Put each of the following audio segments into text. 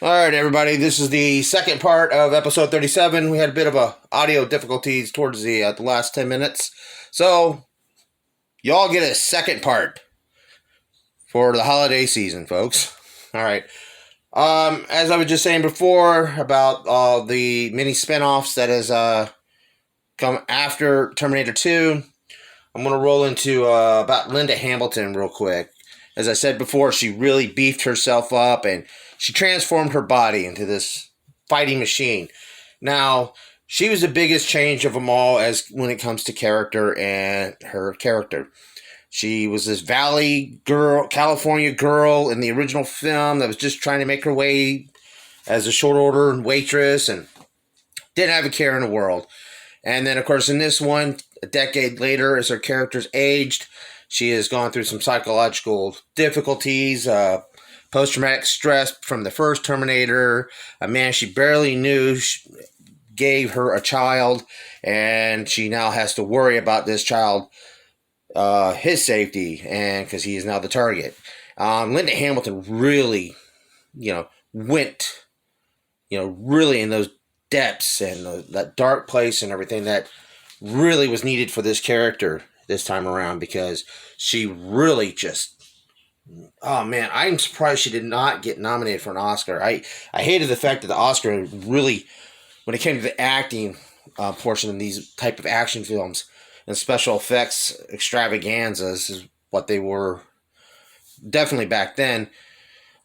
All right, everybody. This is the second part of episode 37. We had a bit of audio difficulties towards the last 10 minutes. So, y'all get a second part for the holiday season, folks. All right. As I was just saying before about the mini spinoffs that has come after Terminator 2, I'm going to roll into about Linda Hamilton real quick. As I said before, she really beefed herself up and she transformed her body into this fighting machine. Now, she was the biggest change of them all as when it comes to character and her character. She was this Valley girl, California girl in the original film that was just trying to make her way as a short order waitress and didn't have a care in the world. And then, of course, in this one, a decade later, as her character's aged, she has gone through some psychological difficulties, post-traumatic stress from the first Terminator. A man she barely knew gave her a child, and she now has to worry about this child, his safety, and because he is now the target. Linda Hamilton really, went, really in those depths and that dark place and everything that really was needed for this character this time around, because she really just, oh man, I'm surprised she did not get nominated for an Oscar. I hated the fact that the Oscar really, when it came to the acting portion of these type of action films and special effects extravaganzas, is what they were definitely back then.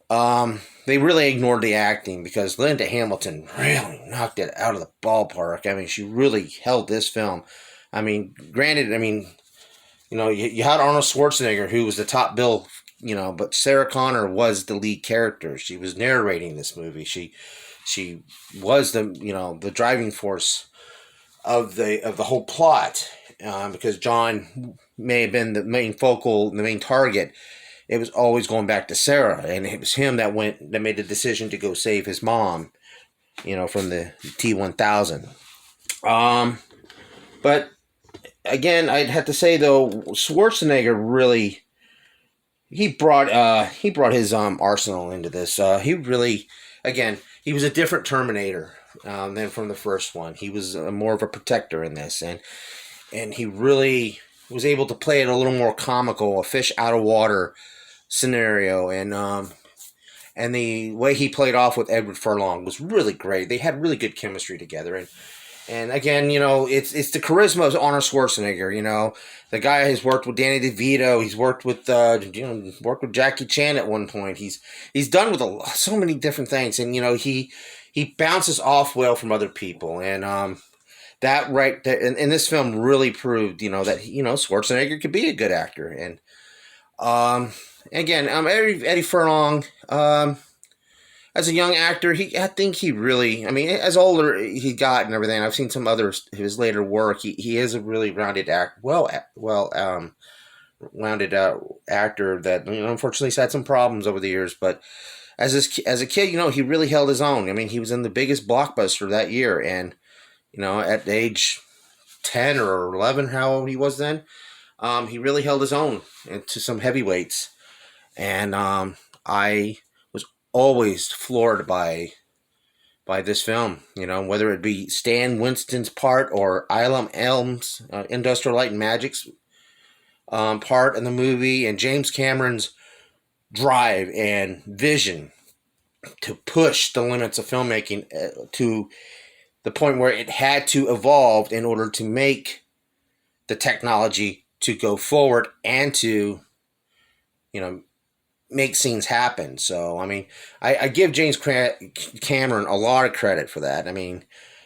They really ignored the acting, because Linda Hamilton really knocked it out of the ballpark. I mean, she really held this film. I mean, granted, you had Arnold Schwarzenegger, who was the top bill, but Sarah Connor was the lead character. She was narrating this movie. She was the driving force of the whole plot, because John may have been the main target. It was always going back to Sarah, and it was him that made the decision to go save his mom, from the T-1000. But again, I'd have to say though, Schwarzenegger really he brought his arsenal into this. He was a different Terminator than from the first one. He was more of a protector in this, and he really was able to play it a little more comical, a fish out of water scenario, and the way he played off with Edward Furlong was really great. They had really good chemistry together, and again, it's the charisma of Arnold Schwarzenegger. The guy has worked with Danny DeVito. He's worked with worked with Jackie Chan at one point. He's done with so many different things, and he bounces off well from other people, and that right there in this film really proved that Schwarzenegger could be a good actor. And again, Eddie Furlong, as a young actor, I think he really, as older he got and everything, I've seen some other his later work. He is a really rounded rounded actor that unfortunately has had some problems over the years. But as a kid, he really held his own. He was in the biggest blockbuster that year, and at age 10 or 11, how old he was then, he really held his own to some heavyweights. And I was always floored by this film, whether it be Stan Winston's part or Ilham Elm's Industrial Light and Magic's part in the movie, and James Cameron's drive and vision to push the limits of filmmaking to the point where it had to evolve in order to make the technology to go forward and to, make scenes happen. So, I give James Cameron a lot of credit for that.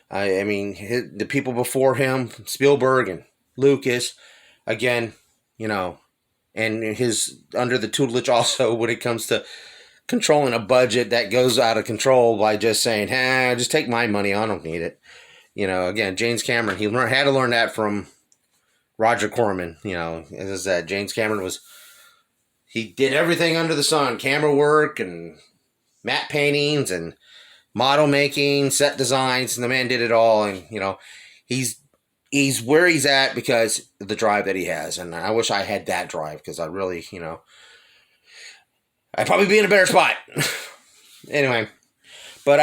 The people before him, Spielberg and Lucas, again, and his under the tutelage also when it comes to controlling a budget that goes out of control by just saying, just take my money, I don't need it. Again, James Cameron, he had to learn that from Roger Corman. As I said, James Cameron he did everything under the sun, camera work and matte paintings and model making, set designs, and the man did it all. And, he's where he's at because of the drive that he has. And I wish I had that drive, because I really, I'd probably be in a better spot. Anyway, But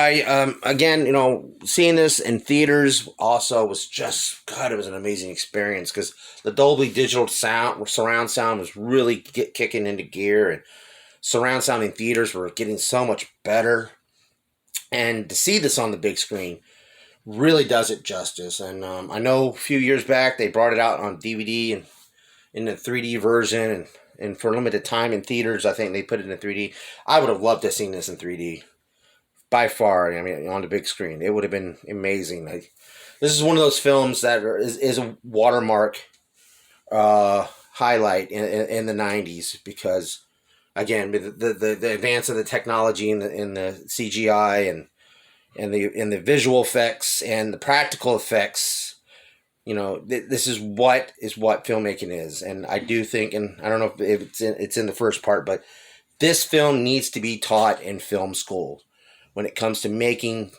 again, seeing this in theaters also was just, God, it was an amazing experience because the Dolby Digital sound, surround sound was really kicking into gear, and surround sound in theaters were getting so much better. And to see this on the big screen really does it justice. And I know a few years back they brought it out on DVD and in the 3D version, and for a limited time in theaters, I think they put it in 3D. I would have loved to have seen this in 3D. By far, I mean, on the big screen, it would have been amazing. This is one of those films that is a watermark highlight in the '90s because, again, the advance of the technology and the CGI and the visual effects and the practical effects. This is what filmmaking is, and I do think, and I don't know if it's in the first part, but this film needs to be taught in film school when it comes to making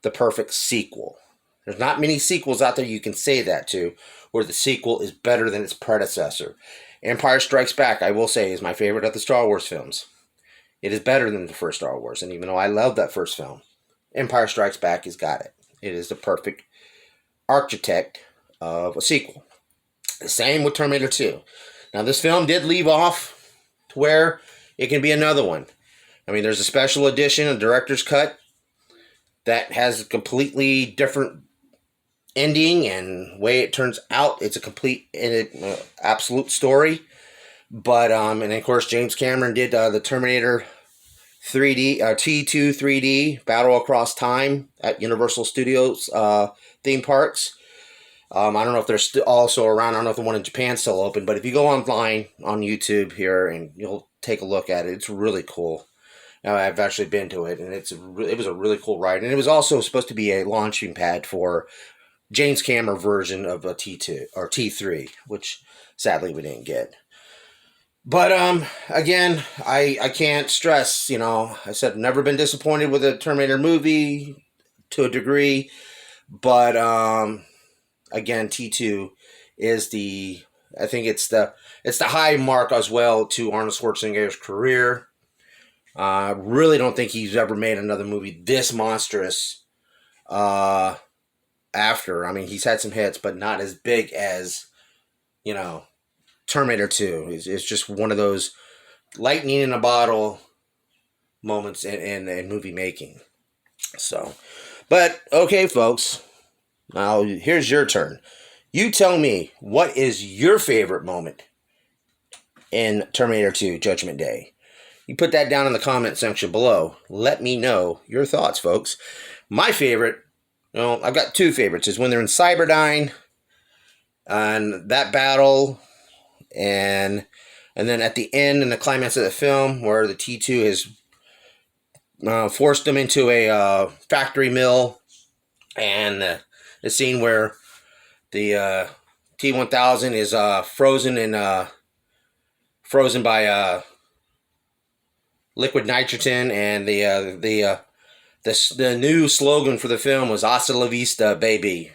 the perfect sequel. There's not many sequels out there you can say that to, where the sequel is better than its predecessor. Empire Strikes Back, I will say, is my favorite of the Star Wars films. It is better than the first Star Wars, and even though I love that first film, Empire Strikes Back has got it. It is the perfect architect of a sequel. The same with Terminator 2. Now, this film did leave off to where it can be another one. I mean, there's a special edition, a director's cut, that has a completely different ending and way it turns out. It's a complete and absolute story. But, and of course, James Cameron did the Terminator 3D, T2 3D, Battle Across Time at Universal Studios theme parks. I don't know if they're still also around. I don't know if the one in Japan's still open. But if you go online on YouTube here and you'll take a look at it, it's really cool. I've actually been to it, and it was a really cool ride. And it was also supposed to be a launching pad for James Cameron version of a T2 or T3, which sadly we didn't get. But again, I can't stress, I said never been disappointed with a Terminator movie to a degree, but again, T2 is I think it's the high mark as well to Arnold Schwarzenegger's career. I really don't think he's ever made another movie this monstrous after. I mean, he's had some hits, but not as big as, Terminator 2. It's just one of those lightning in a bottle moments in movie making. So, but, okay, folks. Now, here's your turn. You tell me, what is your favorite moment in Terminator 2 Judgment Day? You put that down in the comment section below. Let me know your thoughts, folks. My favorite, I've got two favorites. Is when they're in Cyberdyne and that battle, and then at the end, in the climax of the film, where the T2 has forced them into a factory mill, and the scene where the T-1000 is frozen by liquid nitrogen, and the new slogan for the film was "Hasta la vista, baby,"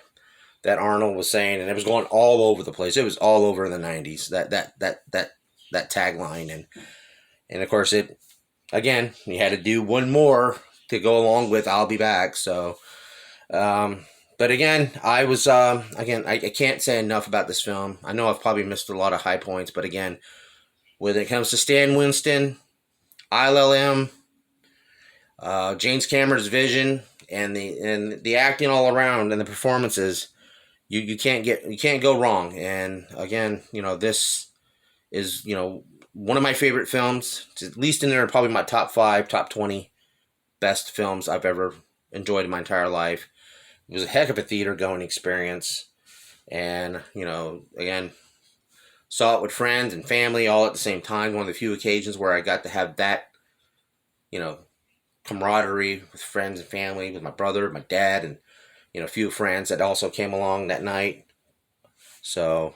that Arnold was saying, and it was going all over the place. It was all over in the '90s. That tagline, and of course it again. You had to do one more to go along with "I'll be back." So, but again, I was I can't say enough about this film. I know I've probably missed a lot of high points, but again, when it comes to Stan Winston, ILM, James Cameron's vision, and the acting all around and the performances, you can't go wrong. And again, this is one of my favorite films. It's at least in there, probably my top 5, top 20 best films I've ever enjoyed in my entire life. It was a heck of a theater going experience, and again, saw it with friends and family all at the same time. One of the few occasions where I got to have that, camaraderie with friends and family, with my brother, my dad, and a few friends that also came along that night. So,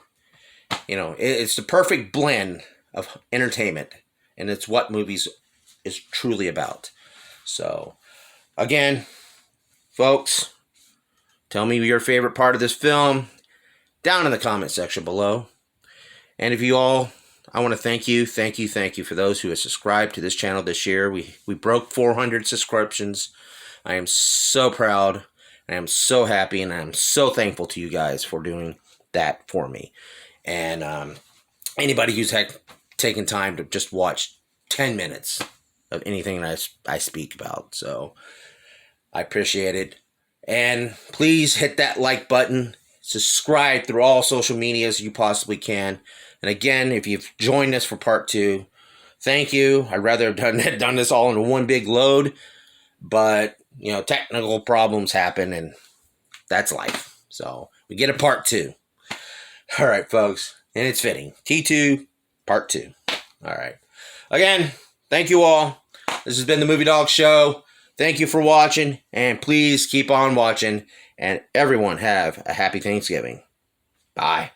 it's the perfect blend of entertainment, and it's what movies is truly about. So, again, folks, tell me your favorite part of this film down in the comment section below. And if you all, I want to thank you for those who have subscribed to this channel this year. We broke 400 subscriptions I am so proud, and I'm so happy, and I'm so thankful to you guys for doing that for me. And anybody who's taken time to just watch 10 minutes of anything that I speak about. So I appreciate it. And please hit that like button. Subscribe through all social medias you possibly can. And again, if you've joined us for part 2, thank you. I'd rather have done this all in one big load. But, technical problems happen, and that's life. So we get a part 2. All right, folks. And it's fitting. T2, part 2. All right. Again, thank you all. This has been the Movie Dawgs Show. Thank you for watching, and please keep on watching, and everyone have a happy Thanksgiving. Bye.